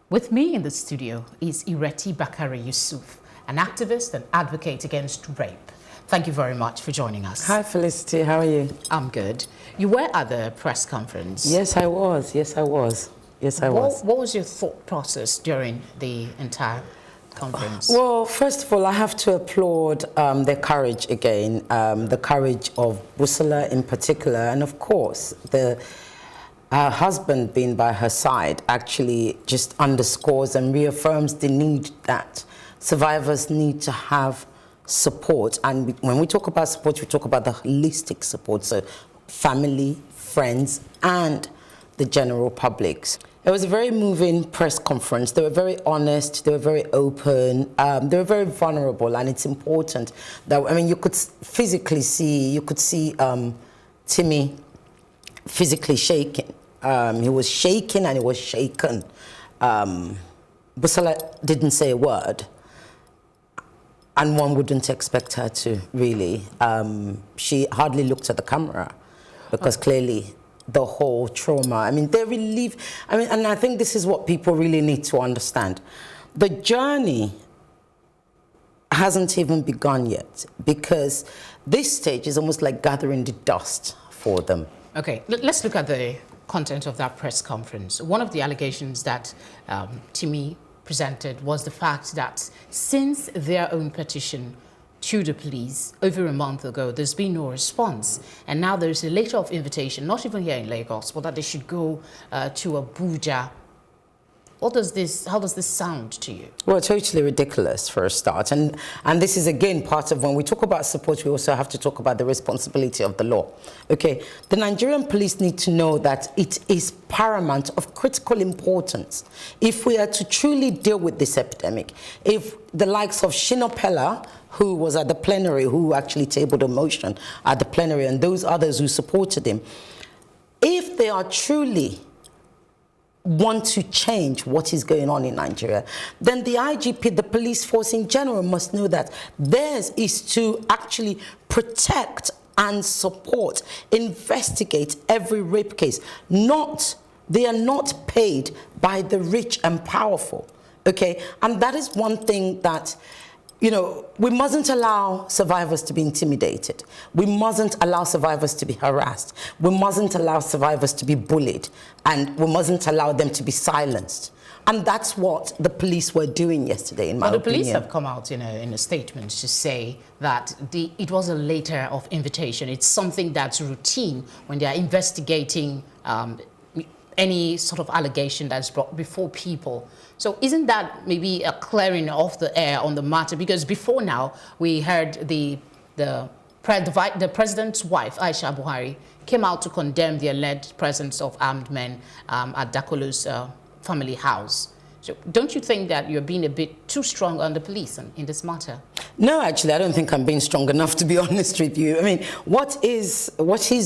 With me in the studio is Ireti Bakare Yusuf, an activist and advocate against rape. Thank you very much for joining us. Hi, Felicity. How are you? I'm good. You were at the press conference. Yes, I was. Yes, I was. Yes, I was. What was your thought process during the entire conference? Well, first of all, I have to applaud their courage again, the courage of Busola in particular, and of course, her husband being by her side actually just underscores and reaffirms the need that survivors need to have support. And when we talk about support, we talk about the holistic support, so family, friends, and the general public. It was a very moving press conference. They were very honest, they were very open, they were very vulnerable, and it's important that, I mean, you could physically see, Timmy physically shaking. He was shaking and he was shaken. Busola didn't say a word, and one wouldn't expect her to, really. She hardly looked at the camera because clearly the whole trauma, I mean, they relieve, I mean, and I think this is what people really need to understand. The journey hasn't even begun yet, because this stage is almost like gathering the dust for them. Okay, let's look at the content of that press conference. One of the allegations that Timmy presented was the fact that since their own petition to the police over a month ago, there's been no response. And now there's a letter of invitation, not even here in Lagos, but that they should go to Abuja. How does this sound to you? Well, totally ridiculous for a start. And this is, again, part of when we talk about support, we also have to talk about the responsibility of the law. Okay, the Nigerian police need to know that it is paramount, of critical importance, if we are to truly deal with this epidemic, if the likes of Shina Pella, who was at the plenary, who actually tabled a motion at the plenary, and those others who supported him, if they are truly want to change what is going on in Nigeria, then the IGP, the police force in general, must know that theirs is to actually protect and support, investigate every rape case. They are not paid by the rich and powerful, okay? And that is one thing that, you know, we mustn't allow survivors to be intimidated. We mustn't allow survivors to be harassed. We mustn't allow survivors to be bullied. And we mustn't allow them to be silenced. And that's what the police were doing yesterday, in my opinion. But the police have come out, in a statement to say that it was a letter of invitation. It's something that's routine when they are investigating any sort of allegation that's brought before people. So isn't that maybe a clearing of the air on the matter? Because before now, we heard the president's wife, Aisha Buhari, came out to condemn the alleged presence of armed men at Dakolo's family house. So don't you think that you're being a bit too strong on the police in this matter? No, actually, I don't think I'm being strong enough, to be honest with you. I mean, what is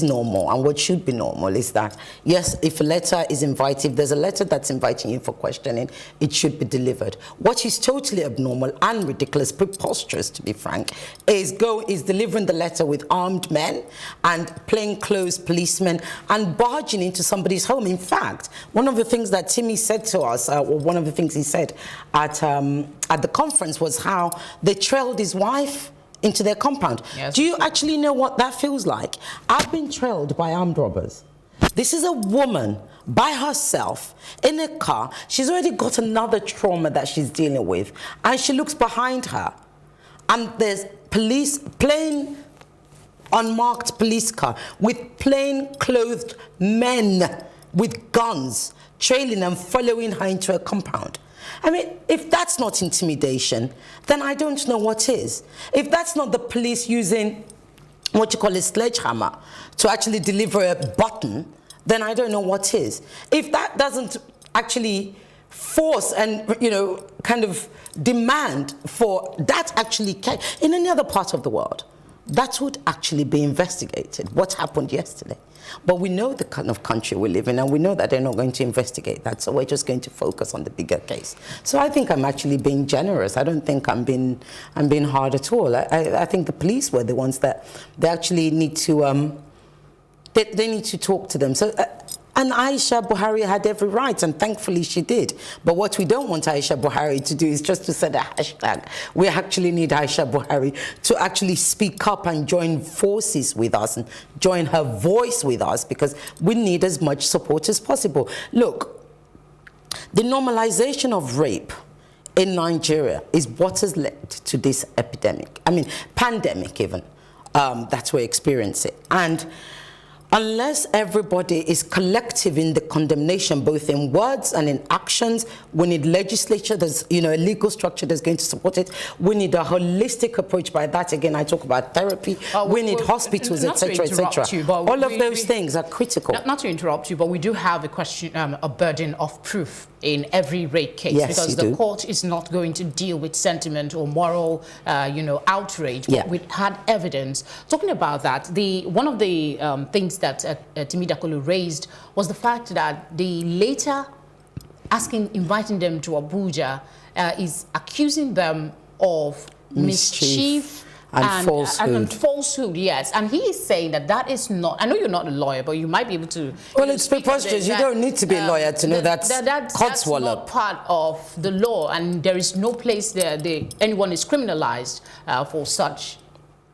normal and what should be normal is that, yes, if a letter is invited, if there's a letter that's inviting you for questioning, it should be delivered. What is totally abnormal and ridiculous, preposterous, to be frank, is delivering the letter with armed men and plainclothes policemen and barging into somebody's home. In fact, one of the things that Timmy said to us, or one of the things he said at the conference, was how they trailed his wife into their compound. Yes. Do you actually know what that feels like? I've been trailed by armed robbers. This is a woman by herself in a car. She's already got another trauma that she's dealing with, and she looks behind her, and there's plain unmarked police car with plain-clothed men with guns trailing and following her into a compound. I mean, if that's not intimidation, then I don't know what is. If that's not the police using what you call a sledgehammer to actually deliver a button, then I don't know what is. If that doesn't actually force and, you know, kind of demand for that actually, in any other part of the world, that would actually be investigated, what happened yesterday. But we know the kind of country we live in, and we know that they're not going to investigate that, so we're just going to focus on the bigger case. So I think I'm actually being generous. I don't think I'm being hard at all. I think the police were the ones that they actually need to, they need to talk to them. So, And Aisha Buhari had every right, and thankfully she did. But what we don't want Aisha Buhari to do is just to set a hashtag. We actually need Aisha Buhari to actually speak up and join forces with us and join her voice with us, because we need as much support as possible. Look, the normalization of rape in Nigeria is what has led to this epidemic. I mean, pandemic even, that we're experiencing. And unless everybody is collective in the condemnation, both in words and in actions, we need legislature, there's, you know, a legal structure that's going to support it. We need a holistic approach. By that, again, I talk about therapy. We need hospitals, etc., etc. All of those things are critical. Not to interrupt you, but we do have a question, a burden of proof in every rape case, yes, because the court is not going to deal with sentiment or moral, you know, outrage. But we had evidence. Talking about that, one of the things that Ireti Dakolo raised was the fact that the later inviting them to Abuja is accusing them of mischief and falsehood, yes. And he is saying that that is not, I know you're not a lawyer, but you might be able to... Well, it's preposterous. You don't need to be a lawyer to know that's not part of the law, and there is no place there anyone is criminalized for such.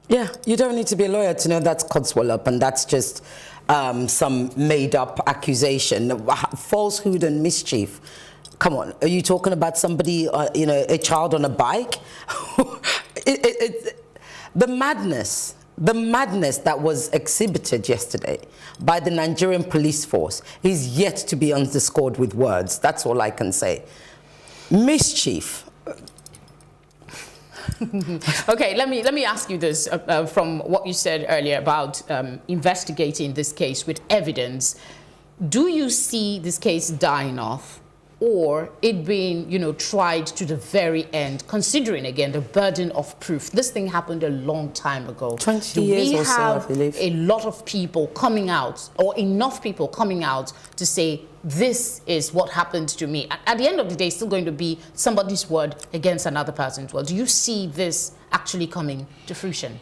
Yeah, you don't need to be a lawyer to know that's codswallop, and that's just some made-up accusation. Falsehood and mischief. Come on, are you talking about somebody, you know, a child on a bike? The madness that was exhibited yesterday by the Nigerian police force is yet to be underscored with words. That's all I can say. Mischief. Okay, let me ask you this from what you said earlier about investigating this case with evidence. Do you see this case dying off, or it being, you know, tried to the very end, considering again the burden of proof? This thing happened a long time ago. 20 years or so, I believe. A lot of people coming out, or enough people coming out to say, this is what happened to me? At the end of the day, it's still going to be somebody's word against another person's word. Do you see this actually coming to fruition?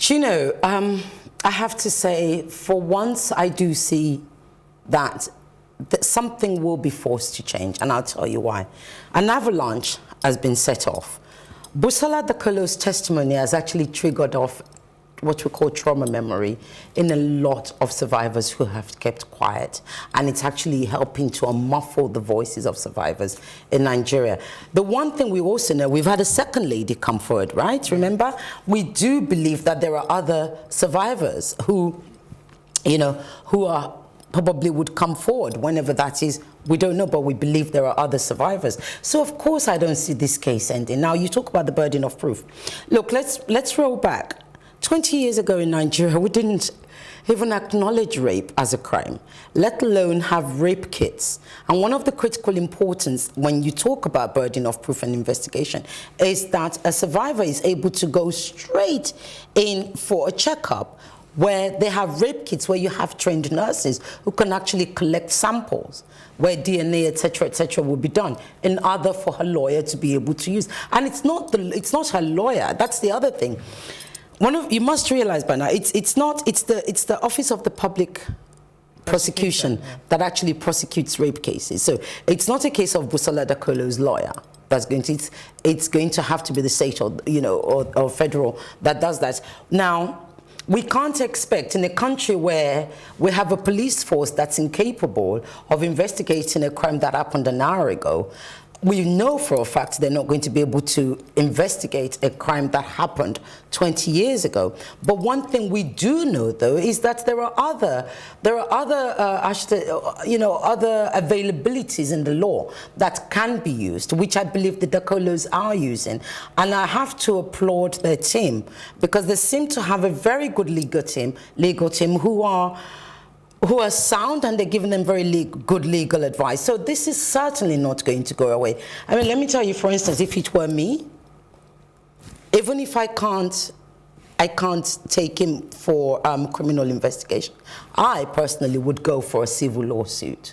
You know, I have to say, for once, I do see that something will be forced to change, and I'll tell you why. An avalanche has been set off. Busola Dakolo's testimony has actually triggered off what we call trauma memory in a lot of survivors who have kept quiet, and it's actually helping to muffle the voices of survivors in Nigeria. The one thing we also know, we've had a second lady come forward, right? Remember, we do believe that there are other survivors who, you know, who are probably would come forward whenever that is. We don't know, but we believe there are other survivors. So of course I don't see this case ending. Now you talk about the burden of proof. Look, let's roll back. 20 years ago in Nigeria, we didn't even acknowledge rape as a crime, let alone have rape kits. And one of the critical importance when you talk about burden of proof and investigation is that a survivor is able to go straight in for a checkup, where they have rape kits, where you have trained nurses who can actually collect samples, where DNA, etc., will be done, in order for her lawyer to be able to use. And it's not her lawyer. That's the other thing. You must realize by now, it's the Office of the Public Prosecution that actually prosecutes rape cases. So it's not a case of Busola Dakolo's lawyer. That's going to, it's going to have to be the state or, you know, or federal that does that. Now, we can't expect in a country where we have a police force that's incapable of investigating a crime that happened an hour ago. We know for a fact they're not going to be able to investigate a crime that happened 20 years ago. But one thing we do know, though, is that there are other availabilities in the law that can be used, which I believe the Dakolos are using. And I have to applaud their team, because they seem to have a very good legal team who are sound, and they're giving them very good legal advice. So this is certainly not going to go away. I mean, let me tell you, for instance, if it were me, even if I can't take him for criminal investigation, I personally would go for a civil lawsuit.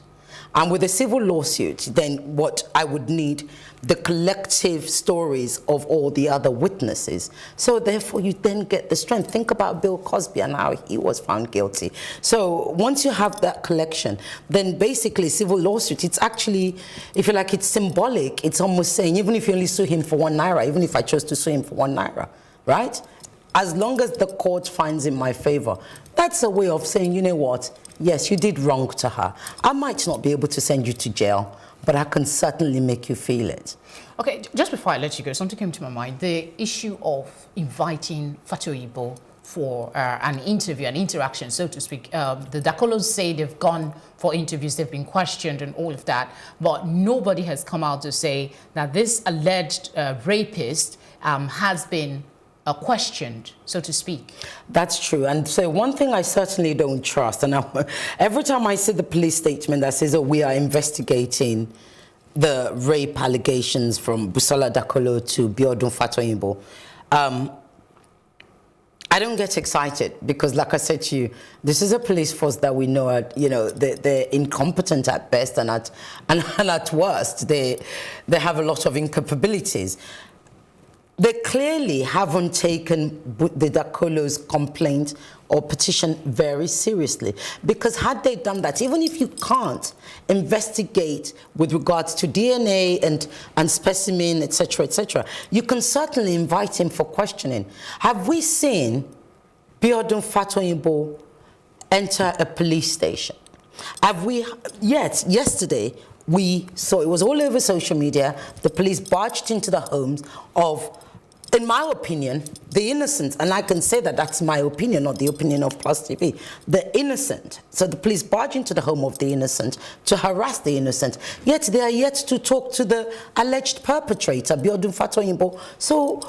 And with a civil lawsuit, then what I would need the collective stories of all the other witnesses. So therefore, you then get the strength. Think about Bill Cosby and how he was found guilty. So once you have that collection, then basically civil lawsuit, it's actually, if you like, it's symbolic. It's almost saying, even if you only sue him for 1 naira, even if I chose to sue him for 1 naira, right? As long as the court finds in my favor, that's a way of saying, you know what? Yes, you did wrong to her. I might not be able to send you to jail, but I can certainly make you feel it. Okay, just before I let you go, something came to my mind. The issue of inviting Fatoyibo for an interview, an interaction, so to speak. The Dakolos say they've gone for interviews, they've been questioned and all of that, but nobody has come out to say that this alleged rapist has been questioned, so to speak. That's true. And so one thing I certainly don't trust, and every time I see the police statement that says, oh, we are investigating the rape allegations from Busola Dakolo to Biodun Fatoyinbo, I don't get excited because, like I said to you, this is a police force that we know are, you know, they're incompetent at best, and at worst, they have a lot of incapabilities. They clearly haven't taken the Dakolo's complaint or petition very seriously, because had they done that, even if you can't investigate with regards to DNA and specimen, etc., you can certainly invite him for questioning. Have we seen Biodun Fatoyinbo enter a police station? Have we yet? Yesterday, we saw, it was all over social media, the police barged into the homes of, in my opinion, the innocent, and I can say that that's my opinion, not the opinion of Plus TV, the innocent. So the police barge into the home of the innocent to harass the innocent, yet they are yet to talk to the alleged perpetrator, Biodun Fatoyinbo. So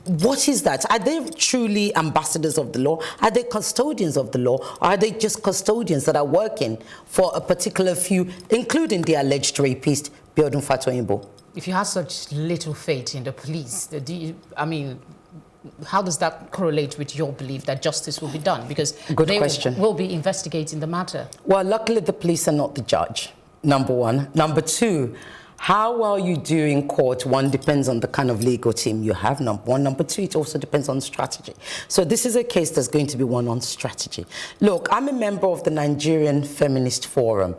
what is that? Are they truly ambassadors of the law? Are they custodians of the law? Or are they just custodians that are working for a particular few, including the alleged rapist, Biodun Fatoyinbo? If you have such little faith in the police, I mean, how does that correlate with your belief that justice will be done? Because Good they question. will be investigating the matter. Well, luckily the police are not the judge, number one. Number two, how well you do in court, one, depends on the kind of legal team you have, number one. Number two, it also depends on strategy. So this is a case that's going to be one on strategy. Look, I'm a member of the Nigerian Feminist Forum,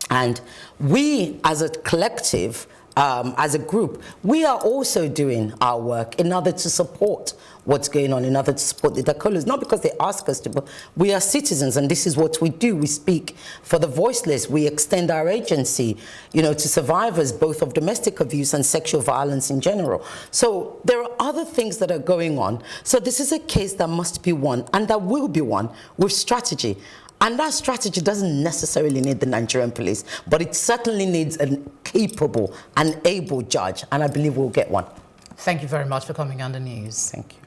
and we as a collective, as a group, we are also doing our work in order to support what's going on, in order to support the Dakolos, not because they ask us to, but we are citizens, and this is what we do. We speak for the voiceless. We extend our agency, you know, to survivors, both of domestic abuse and sexual violence in general. So there are other things that are going on. So this is a case that must be won, and that will be won with strategy. And that strategy doesn't necessarily need the Nigerian police, but it certainly needs a capable and able judge, and I believe we'll get one. Thank you very much for coming on the news. Thank you.